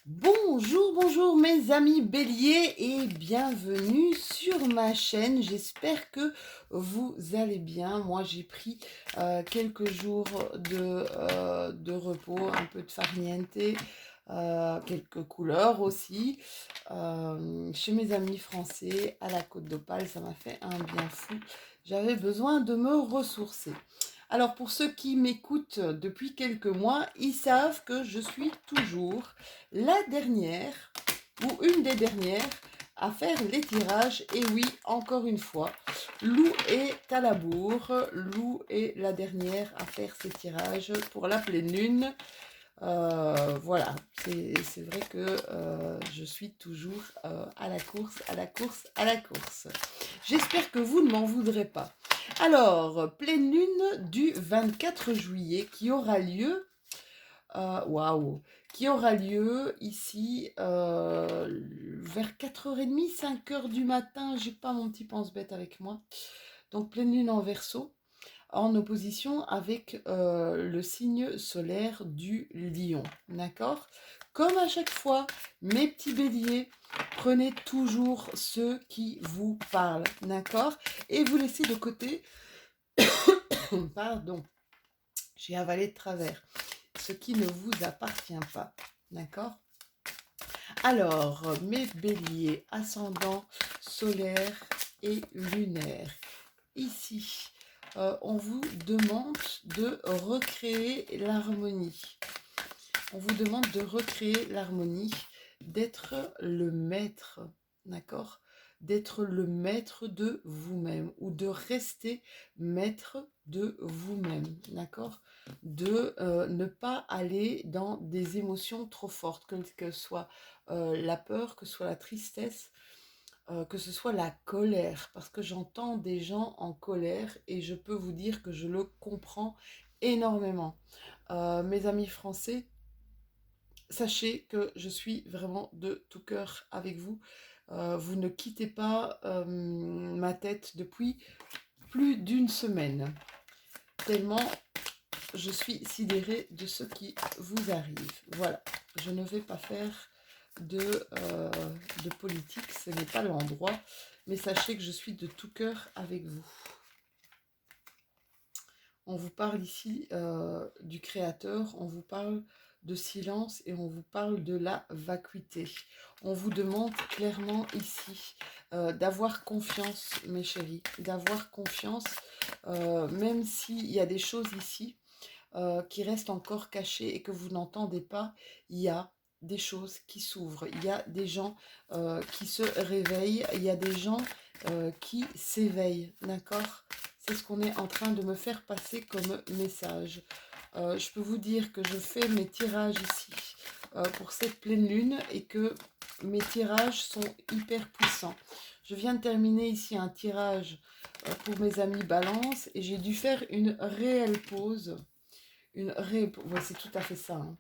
Bonjour, bonjour mes amis béliers et bienvenue sur ma chaîne. J'espère que vous allez bien. Moi j'ai pris quelques jours de repos, un peu de farniente, quelques couleurs aussi. Chez mes amis français à la Côte d'Opale, ça m'a fait un bien fou. J'avais besoin de me ressourcer. Alors pour ceux qui m'écoutent depuis quelques mois, ils savent que je suis toujours la dernière ou une des dernières à faire les tirages. Et oui, encore une fois, Lou est à la bourre. Lou est la dernière à faire ses tirages pour la pleine lune. Voilà, c'est vrai que je suis toujours à la course, à la course, à la course. J'espère que vous ne m'en voudrez pas. Alors, pleine lune du 24 juillet qui aura lieu, waouh, qui aura lieu ici vers 4h30, 5h du matin. J'ai pas mon petit pense-bête avec moi. Donc, pleine lune en Verseau, en opposition avec le signe solaire du lion. D'accord? Comme à chaque fois, mes petits béliers, prenez toujours ceux qui vous parlent. D'accord? Et vous laissez de côté, pardon, j'ai avalé de travers, ce qui ne vous appartient pas. D'accord? Alors, mes béliers, ascendant solaire et lunaire. Ici, on vous demande de recréer l'harmonie. On vous demande de recréer l'harmonie, d'être le maître, d'accord? D'être le maître de vous-même ou de rester maître de vous-même, d'accord? De ne pas aller dans des émotions trop fortes, que ce soit la peur, que ce soit la tristesse, que ce soit la colère, parce que j'entends des gens en colère et je peux vous dire que je le comprends énormément. Mes amis français, sachez que je suis vraiment de tout cœur avec vous. Vous ne quittez pas ma tête depuis plus d'une semaine, tellement je suis sidérée de ce qui vous arrive. Voilà, je ne vais pas faire de politique, ce n'est pas l'endroit, mais sachez que je suis de tout cœur avec vous. On vous parle ici du Créateur, on vous parle de silence et on vous parle de la vacuité. On vous demande clairement ici d'avoir confiance, mes chéris, d'avoir confiance, même s'il y a des choses ici qui restent encore cachées et que vous n'entendez pas, il y a des choses qui s'ouvrent, il y a des gens qui se réveillent, il y a des gens qui s'éveillent, d'accord? C'est ce qu'on est en train de me faire passer comme message. Je peux vous dire que je fais mes tirages ici pour cette pleine lune et que mes tirages sont hyper puissants. Je viens de terminer ici un tirage pour mes amis Balance et j'ai dû faire une réelle pause. Ouais, c'est tout à fait ça. Hein.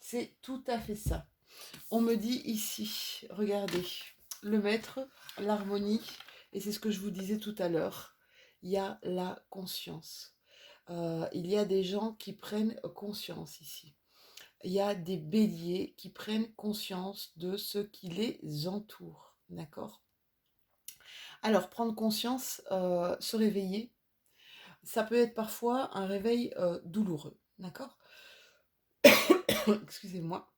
C'est tout à fait ça. On me dit ici, regardez, le maître, l'harmonie, et c'est ce que je vous disais tout à l'heure, il y a la conscience. Il y a des gens qui prennent conscience ici. Il y a des béliers qui prennent conscience de ce qui les entoure. D'accord? Alors, prendre conscience, se réveiller, ça peut être parfois un réveil douloureux. D'accord? Excusez-moi.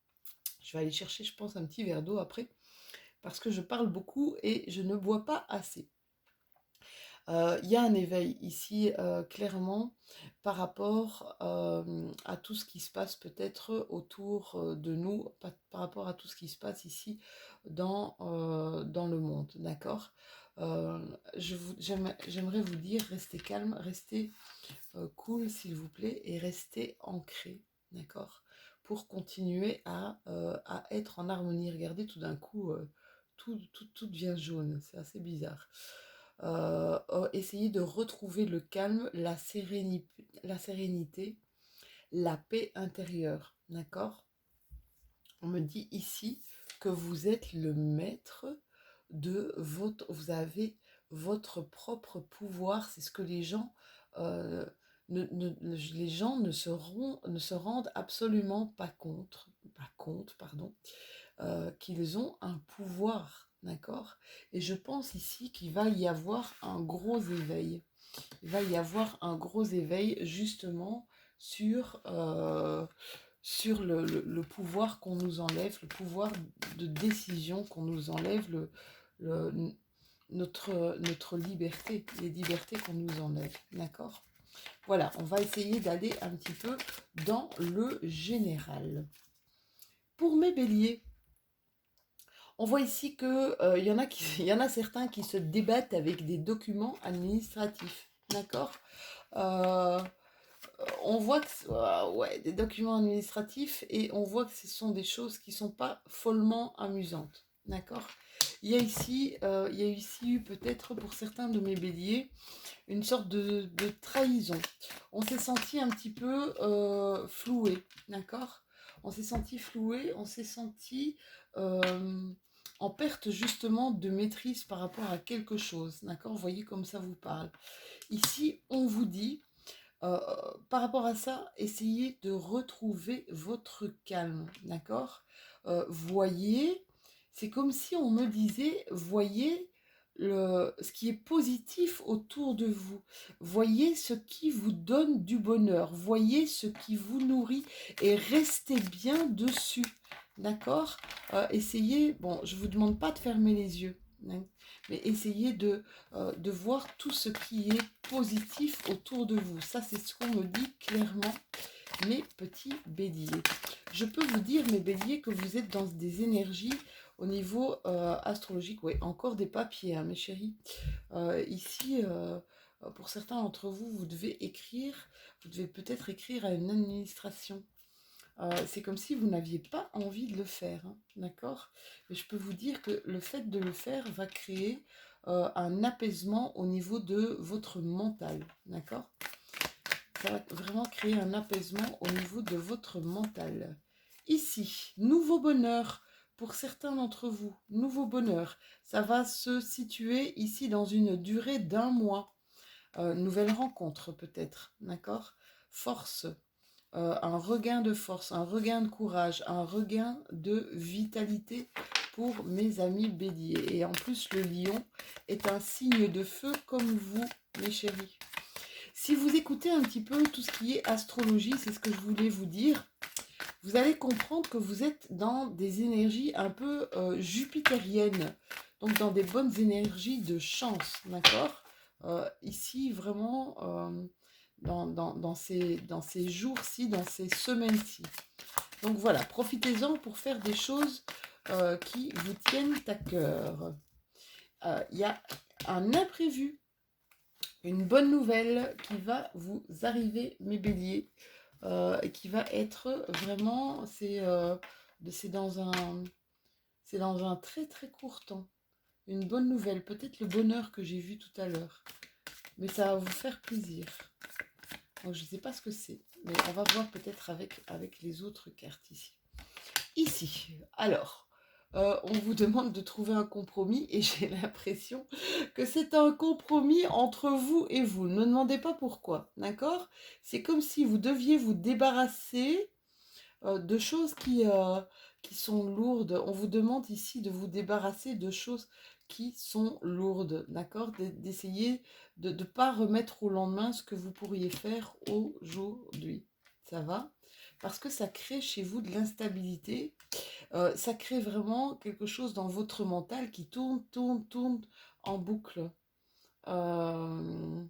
Je vais aller chercher, je pense, un petit verre d'eau après, parce que je parle beaucoup et je ne bois pas assez. Il y a un éveil ici, clairement, par rapport à tout ce qui se passe peut-être autour de nous, par rapport à tout ce qui se passe ici dans le monde, d'accord? J'aimerais vous dire, restez calme, restez cool, s'il vous plaît, et restez ancré, d'accord? Pour continuer à être en harmonie. Regardez, tout d'un coup, tout devient jaune, c'est assez bizarre. Essayez de retrouver le calme, la sérénité, la paix intérieure, d'accord? On me dit ici que vous êtes le maître de votre... Vous avez votre propre pouvoir, c'est ce que les gens... les gens ne se rendent absolument pas compte, pas compte, pardon, qu'ils ont un pouvoir, d'accord? Et je pense ici qu'il va y avoir un gros éveil. Il va y avoir un gros éveil justement sur, sur le pouvoir qu'on nous enlève, le pouvoir de décision qu'on nous enlève, le- notre liberté, les libertés qu'on nous enlève, d'accord? Voilà, on va essayer d'aller un petit peu dans le général. Pour mes béliers, on voit ici que y en a certains qui se débattent avec des documents administratifs, d'accord? Euh, on voit que ouais, des documents administratifs et on voit que ce sont des choses qui sont pas follement amusantes, d'accord? Il y a ici eu peut-être pour certains de mes béliers une sorte de trahison. On s'est senti un petit peu floué, d'accord? On s'est senti floué, on s'est senti euh, en perte justement de maîtrise par rapport à quelque chose, d'accord? Vous voyez comme ça vous parle. Ici, on vous dit, euh, par rapport à ça, essayez de retrouver votre calme, d'accord? Voyez, c'est comme si on me disait, voyez ce qui est positif autour de vous. Voyez ce qui vous donne du bonheur. Voyez ce qui vous nourrit et restez bien dessus. D'accord? Essayez, bon, je ne vous demande pas de fermer les yeux, hein, mais essayez de voir tout ce qui est positif autour de vous. Ça, c'est ce qu'on me dit clairement, mes petits béliers. Je peux vous dire, mes béliers, que vous êtes dans des énergies au niveau astrologique. Oui, encore des papiers, hein, mes chéris. Ici, pour certains d'entre vous, vous devez écrire, vous devez peut-être écrire à une administration. C'est comme si vous n'aviez pas envie de le faire, hein, d'accord? Mais je peux vous dire que le fait de le faire va créer un apaisement au niveau de votre mental, d'accord? Ça va vraiment créer un apaisement au niveau de votre mental. Ici, nouveau bonheur pour certains d'entre vous. Nouveau bonheur. Ça va se situer ici dans une durée d'1 mois. Nouvelle rencontre peut-être, d'accord? Force, un regain de force, un regain de courage, un regain de vitalité pour mes amis béliers. Et en plus, le lion est un signe de feu comme vous, mes chéris. Si vous écoutez un petit peu tout ce qui est astrologie, c'est ce que je voulais vous dire, vous allez comprendre que vous êtes dans des énergies un peu jupitériennes, donc dans des bonnes énergies de chance, d'accord? Ici, vraiment, dans ces jours-ci, dans ces semaines-ci. Donc voilà, profitez-en pour faire des choses qui vous tiennent à cœur. Il y a un imprévu, une bonne nouvelle qui va vous arriver, mes béliers, et qui va être vraiment, c'est dans un très très court temps. Une bonne nouvelle, peut-être le bonheur que j'ai vu tout à l'heure. Mais ça va vous faire plaisir. Donc je ne sais pas ce que c'est, mais on va voir peut-être avec les autres cartes ici. Ici, alors, on vous demande de trouver un compromis et j'ai l'impression que c'est un compromis entre vous et vous. Ne me demandez pas pourquoi, d'accord? C'est comme si vous deviez vous débarrasser de choses qui sont lourdes. On vous demande ici de vous débarrasser de choses qui sont lourdes, d'accord? D'essayer de ne pas remettre au lendemain ce que vous pourriez faire aujourd'hui. Ça va? Parce que ça crée chez vous de l'instabilité. Ça crée vraiment quelque chose dans votre mental qui tourne, tourne, tourne en boucle. Euh,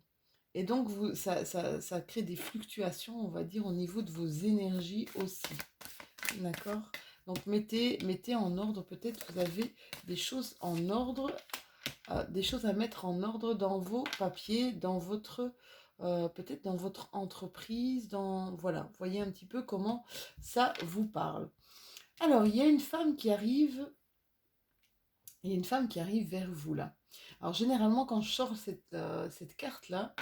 et donc, ça crée des fluctuations, on va dire, au niveau de vos énergies aussi. D'accord? Donc, mettez en ordre, peut-être vous avez des choses en ordre, des choses à mettre en ordre dans vos papiers, dans votre, peut-être dans votre entreprise, voilà, voyez un petit peu comment ça vous parle. Alors, il y a une femme qui arrive vers vous là. Alors, généralement, quand je sors cette carte-là,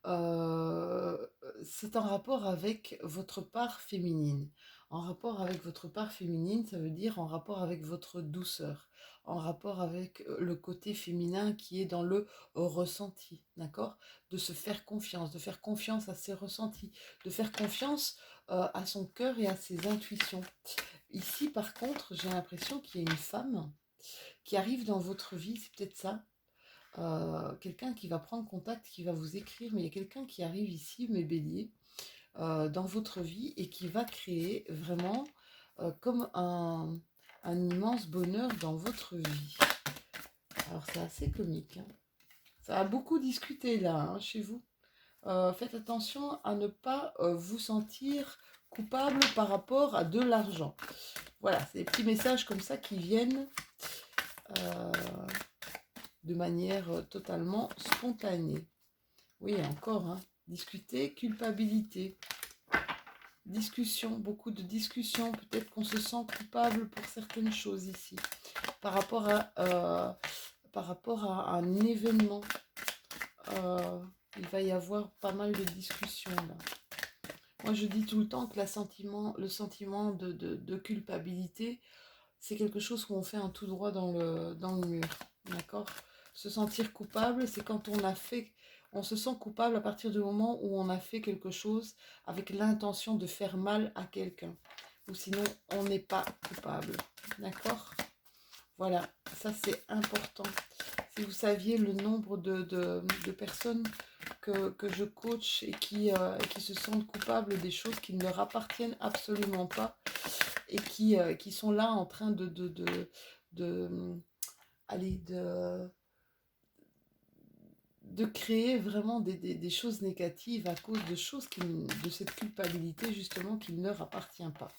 euh, c'est en rapport avec votre part féminine. En rapport avec votre part féminine, ça veut dire en rapport avec votre douceur, en rapport avec le côté féminin qui est dans le ressenti, d'accord? De se faire confiance, de faire confiance à ses ressentis, de faire confiance à son cœur et à ses intuitions. Ici, par contre, j'ai l'impression qu'il y a une femme qui arrive dans votre vie, c'est peut-être ça. Quelqu'un qui va prendre contact, qui va vous écrire, mais il y a quelqu'un qui arrive ici, mes béliers, dans votre vie et qui va créer vraiment comme un immense bonheur dans votre vie. Alors c'est assez comique, hein. Ça a beaucoup discuté là, hein, chez vous. Faites attention à ne pas vous sentir coupable par rapport à de l'argent. Voilà, c'est des petits messages comme ça qui viennent euh, de manière totalement spontanée. Oui, encore, hein, discuter, culpabilité. Discussion, beaucoup de discussions. Peut-être qu'on se sent coupable pour certaines choses ici. Par rapport à un événement. Il va y avoir pas mal de discussions là. Moi, je dis tout le temps que le sentiment de culpabilité, c'est quelque chose où on fait un tout droit dans le mur. D'accord? Se sentir coupable, c'est quand on se sent coupable à partir du moment où on a fait quelque chose avec l'intention de faire mal à quelqu'un. Ou sinon, on n'est pas coupable. D'accord? Voilà, ça c'est important. Si vous saviez le nombre de personnes que je coach et qui se sentent coupables des choses qui ne leur appartiennent absolument pas et qui sont là en train de, allez, de créer vraiment des choses négatives à cause de cette culpabilité justement qui ne leur appartient pas.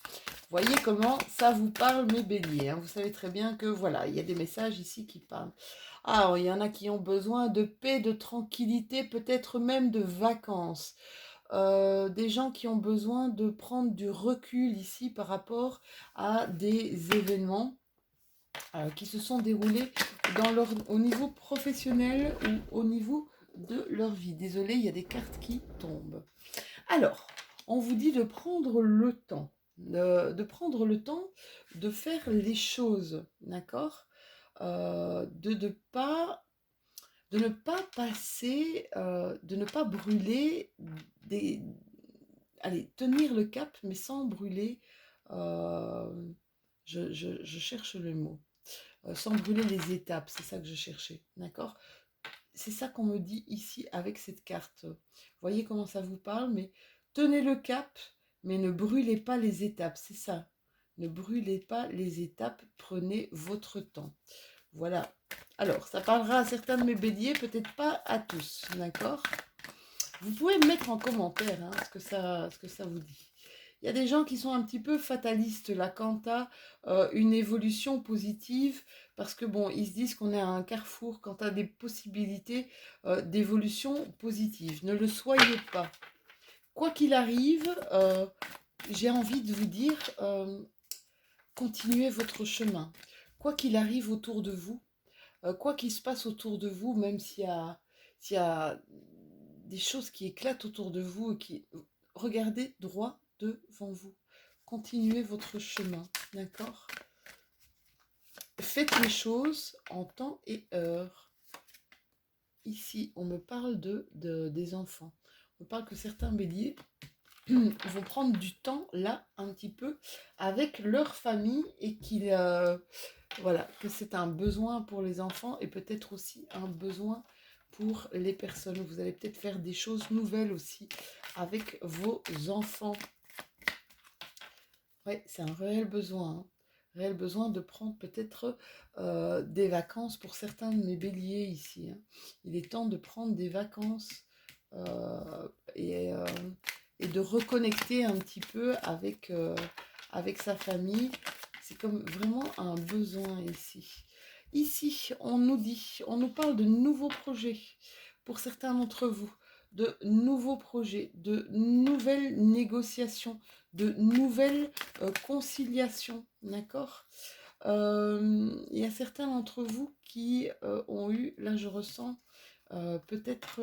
Voyez comment ça vous parle mes béliers, hein. Vous savez très bien que voilà, il y a des messages ici qui parlent. Ah, il y en a qui ont besoin de paix, de tranquillité, peut-être même de vacances. Des gens qui ont besoin de prendre du recul ici par rapport à des événements qui se sont déroulés au niveau professionnel ou au niveau de leur vie. Désolée, il y a des cartes qui tombent. Alors, on vous dit de prendre le temps, de prendre le temps de faire les choses, d'accord, de ne pas passer, de ne pas brûler allez, tenir le cap, mais sans brûler, euh, je cherche le mot, sans brûler les étapes, c'est ça que je cherchais, d'accord? C'est ça qu'on me dit ici avec cette carte. Vous voyez comment ça vous parle, mais tenez le cap, mais ne brûlez pas les étapes, c'est ça. Ne brûlez pas les étapes, prenez votre temps. Voilà. Alors, ça parlera à certains de mes béliers, peut-être pas à tous, d'accord? Vous pouvez me mettre en commentaire hein, ce que ça vous dit. Il y a des gens qui sont un petit peu fatalistes là quant à une évolution positive parce que bon, ils se disent qu'on est à un carrefour quant à des possibilités d'évolution positive. Ne le soyez pas. Quoi qu'il arrive, j'ai envie de vous dire, continuez votre chemin. Quoi qu'il arrive autour de vous, quoi qu'il se passe autour de vous, même s'il y a des choses qui éclatent autour de vous et qui... Regardez droit devant vous. Continuez votre chemin, d'accord? Faites les choses en temps et heure. Ici, on me parle des enfants. On me parle que certains béliers vont prendre du temps, là, un petit peu, avec leur famille et voilà, que c'est un besoin pour les enfants et peut-être aussi un besoin pour les personnes. Vous allez peut-être faire des choses nouvelles aussi avec vos enfants. Oui, c'est un réel besoin. Hein. Réel besoin de prendre peut-être des vacances pour certains de mes béliers ici. Hein. Il est temps de prendre des vacances euh, et, euh, et de reconnecter un petit peu avec sa famille. C'est comme vraiment un besoin ici. Ici, on nous parle de nouveaux projets pour certains d'entre vous, de nouveaux projets, de nouvelles négociations, de nouvelles conciliations, d'accord? Il y a certains d'entre vous qui ont eu, là je ressens, peut-être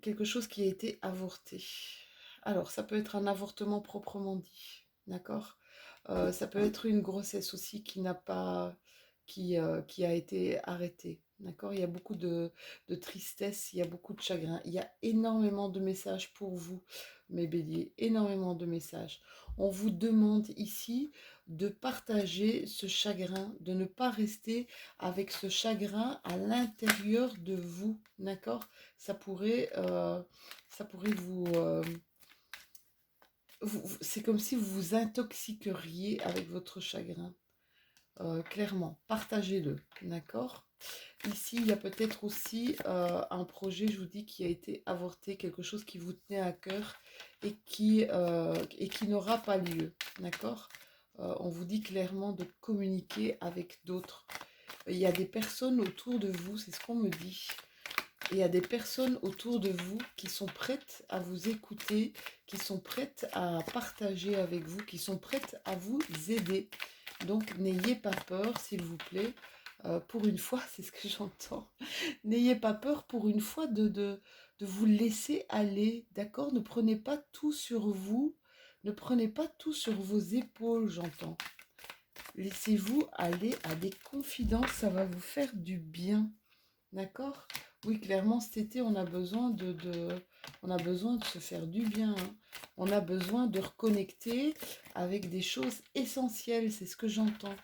quelque chose qui a été avorté. Alors, ça peut être un avortement proprement dit, d'accord? Ça peut être une grossesse aussi qui n'a pas, qui a été arrêtée, d'accord? Il y a beaucoup de tristesse, il y a beaucoup de chagrin. Il y a énormément de messages pour vous, mes béliers, énormément de messages. On vous demande ici de partager ce chagrin, de ne pas rester avec ce chagrin à l'intérieur de vous, d'accord? Ça pourrait c'est comme si vous vous intoxiqueriez avec votre chagrin. Clairement, partagez-le, d'accord? Ici, il y a peut-être aussi un projet, je vous dis, qui a été avorté, quelque chose qui vous tenait à cœur et qui n'aura pas lieu, d'accord? On vous dit clairement de communiquer avec d'autres. Il y a des personnes autour de vous, c'est ce qu'on me dit. Il y a des personnes autour de vous qui sont prêtes à vous écouter, qui sont prêtes à partager avec vous, qui sont prêtes à vous aider. Donc, n'ayez pas peur, s'il vous plaît. Pour une fois, c'est ce que j'entends. N'ayez pas peur pour une fois de vous laisser aller, d'accord? Ne prenez pas tout sur vous. Ne prenez pas tout sur vos épaules, j'entends. Laissez-vous aller à des confidences, ça va vous faire du bien. D'accord? Oui, clairement, cet été, on a besoin on a besoin de se faire du bien, hein. On a besoin de reconnecter avec des choses essentielles, c'est ce que j'entends.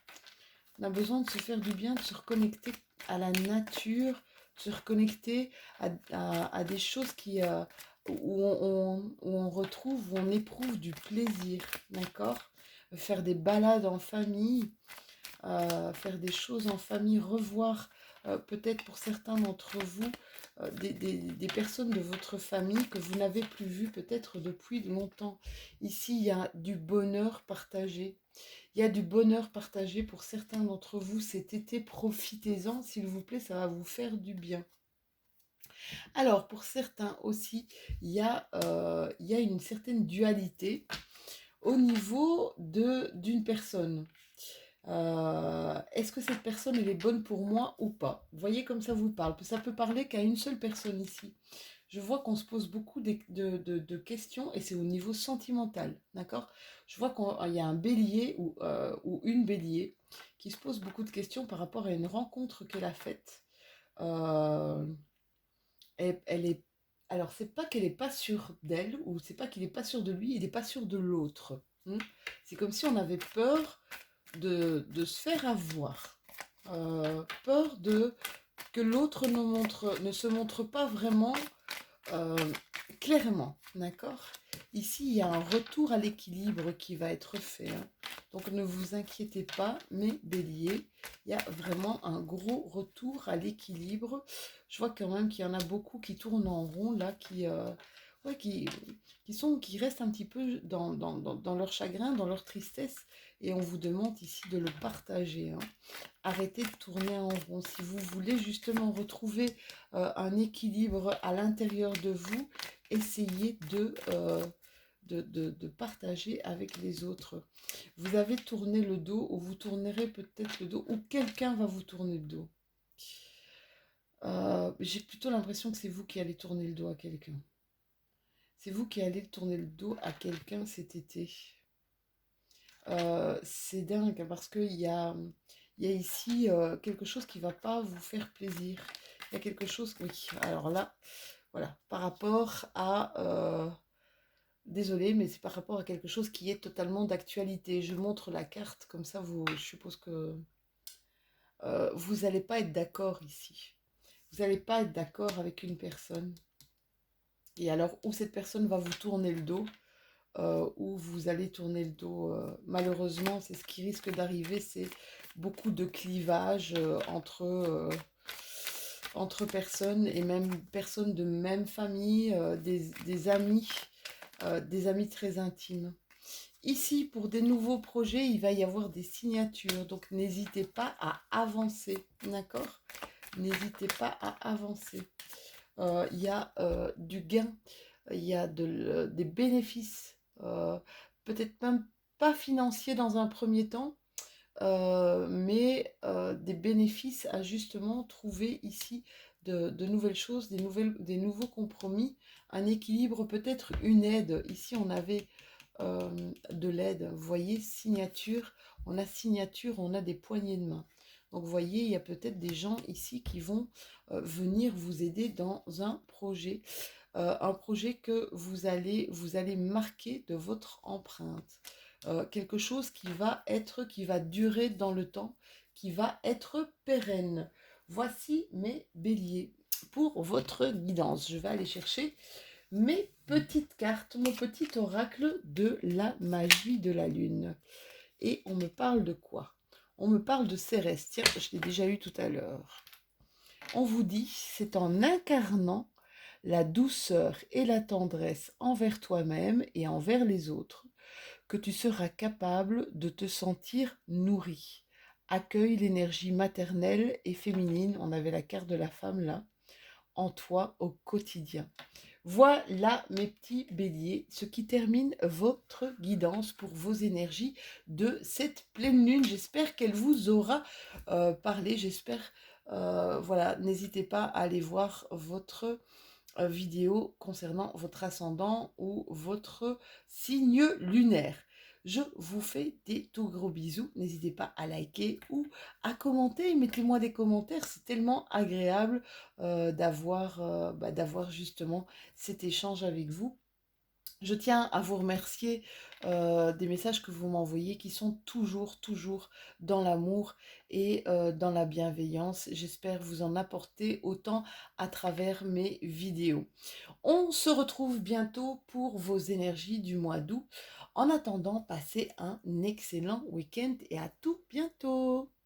On a besoin de se faire du bien, de se reconnecter à la nature, de se reconnecter à des choses où on retrouve, où on éprouve du plaisir, d'accord? Faire des balades en famille, faire des choses en famille, revoir peut-être pour certains d'entre vous des personnes de votre famille que vous n'avez plus vues peut-être depuis longtemps. Ici, il y a du bonheur partagé. Il y a du bonheur partagé pour certains d'entre vous cet été. Profitez-en, s'il vous plaît, ça va vous faire du bien. Alors, pour certains aussi, il y a une certaine dualité au niveau d'une personne. Est-ce que cette personne elle est bonne pour moi ou pas? Vous voyez comme ça vous parle. Ça peut parler qu'à une seule personne ici. Je vois qu'on se pose beaucoup de questions et c'est au niveau sentimental, d'accord? Je vois qu'il y a un bélier ou une bélier qui se pose beaucoup de questions par rapport à une rencontre qu'elle a faite. Euh, elle est... Alors, c'est pas qu'elle n'est pas sûre d'elle ou c'est pas qu'il n'est pas sûr de lui, il n'est pas sûr de l'autre. C'est comme si on avait peur de se faire avoir. Peur que l'autre ne se montre pas vraiment euh, clairement, d'accord? Ici, il y a un retour à l'équilibre qui va être fait, hein. Donc, ne vous inquiétez pas, mes béliers, il y a vraiment un gros retour à l'équilibre. Je vois quand même qu'il y en a beaucoup qui tournent en rond, là, ouais, qui restent un petit peu dans leur chagrin, dans leur tristesse, et on vous demande ici de le partager, hein. Arrêtez de tourner en rond. Si vous voulez justement retrouver un équilibre à l'intérieur de vous, essayez de partager avec les autres. Vous avez tourné le dos ou vous tournerez peut-être le dos ou quelqu'un va vous tourner le dos. J'ai plutôt l'impression que c'est vous qui allez tourner le dos à quelqu'un. C'est vous qui allez tourner le dos à quelqu'un cet été. C'est dingue parce il y a ici quelque chose qui ne va pas vous faire plaisir. Il y a quelque chose, oui, alors là, voilà, par rapport à... désolée, mais c'est par rapport à quelque chose qui est totalement d'actualité. Je montre la carte, comme ça, je suppose que vous n'allez pas être d'accord ici. Vous n'allez pas être d'accord avec une personne. Et alors, où cette personne va vous tourner le dos, où vous allez tourner le dos. Malheureusement, c'est ce qui risque d'arriver, c'est beaucoup de clivages entre personnes et même personnes de même famille, des amis très intimes. Ici, pour des nouveaux projets, il va y avoir des signatures, donc n'hésitez pas à avancer, d'accord? N'hésitez pas à avancer. Il y a du gain, il y a des bénéfices, peut-être même pas financiers dans un premier temps, mais des bénéfices à justement trouver ici de nouvelles choses, des nouveaux compromis, un équilibre, peut-être une aide. Ici, on avait de l'aide, vous voyez, signature, on a signature, on a des poignées de main. Donc vous voyez, il y a peut-être des gens ici qui vont venir vous aider dans un projet que vous allez marquer de votre empreinte. Quelque chose qui va durer dans le temps, qui va être pérenne. Voici mes béliers pour votre guidance. Je vais aller chercher mes petites cartes, mon petit oracle de la magie de la lune. Et on me parle de quoi? On me parle de Cérès. Tiens, je l'ai déjà eu tout à l'heure. On vous dit, c'est en incarnant la douceur et la tendresse envers toi-même et envers les autres que tu seras capable de te sentir nourri. Accueille l'énergie maternelle et féminine, on avait la carte de la femme là, en toi au quotidien. Voilà mes petits béliers, ce qui termine votre guidance pour vos énergies de cette pleine lune. J'espère qu'elle vous aura parlé, voilà, n'hésitez pas à aller voir votre vidéo concernant votre ascendant ou votre signe lunaire. Je vous fais des tout gros bisous. N'hésitez pas à liker ou à commenter. Mettez-moi des commentaires. C'est tellement agréable d'avoir justement cet échange avec vous. Je tiens à vous remercier des messages que vous m'envoyez qui sont toujours dans l'amour et dans la bienveillance. J'espère vous en apporter autant à travers mes vidéos. On se retrouve bientôt pour vos énergies du mois d'août. En attendant, passez un excellent week-end et à tout bientôt.